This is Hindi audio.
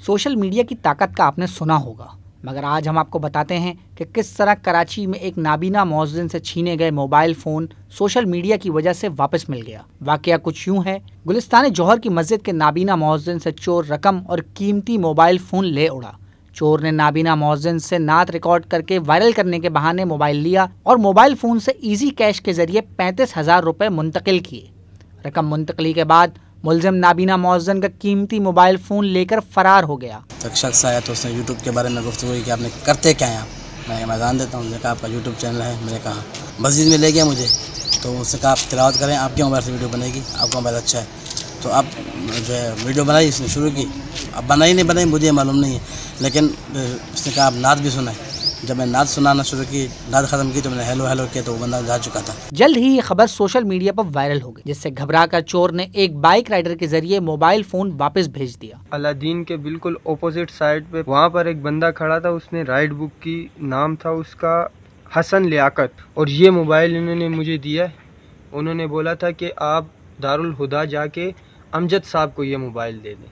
सोशल मीडिया की ताकत का आपने सुना होगा, मगर आज हम आपको बताते हैं कि किस तरह कराची में एक नाबीना मौज़िन से छीने गए मोबाइल फ़ोन सोशल मीडिया की वजह से वापस मिल गया। वाकया कुछ यूं है, गुलिस्तान जौहर की मस्जिद के नाबीना मौज़िन से चोर रकम और कीमती मोबाइल फ़ोन ले उड़ा। चोर ने नाबीना मौज़िन से नात रिकॉर्ड करके वायरल करने के बहाने मोबाइल लिया और मोबाइल फ़ोन से इजी कैश के जरिए 35,000 रुपये मुंतकिल किए। रकम मुंतकली के बाद मुलजिम नाबीना मौज़िन का कीमती मोबाइल फ़ोन लेकर फरार हो गया। एक शख्स आया तो उसने यूट्यूब के बारे में गुफ्तगू की कि आपने करते क्या हैं आप। मैं मैदान देता हूँ। उसने कहा आपका यूट्यूब चैनल है। मैंने कहा मस्जिद में ले गया मुझे, तो उसने कहा आप तिलावत करें, आपके मोबाइल से वीडियो बनेगी, आपका मोबाइल अच्छा है। तो अब जो है वीडियो बनाई, उसने शुरू की। अब बनाई नहीं बनाई मुझे मालूम नहीं है, लेकिन उसने कहा आप नात भी सुनाए। जब मैं नात सुनाना शुरू की, नात ख़त्म की, तो मैंने हेलो हेलो किया, तो वो बंदा जा चुका था। जल्द ही ये खबर सोशल मीडिया पर वायरल हो गई, जिससे घबराकर चोर ने एक बाइक राइडर के जरिए मोबाइल फोन वापस भेज दिया। अलादीन के बिल्कुल ऑपोजिट साइड पे वहाँ पर एक बंदा खड़ा था, उसने राइड बुक की, नाम था उसका हसन लियाकत, और ये मोबाइल इन्होंने मुझे दिया। उन्होंने बोला था कि आप दारुल हुदा जाके अमजद साहब को ये मोबाइल दे दें।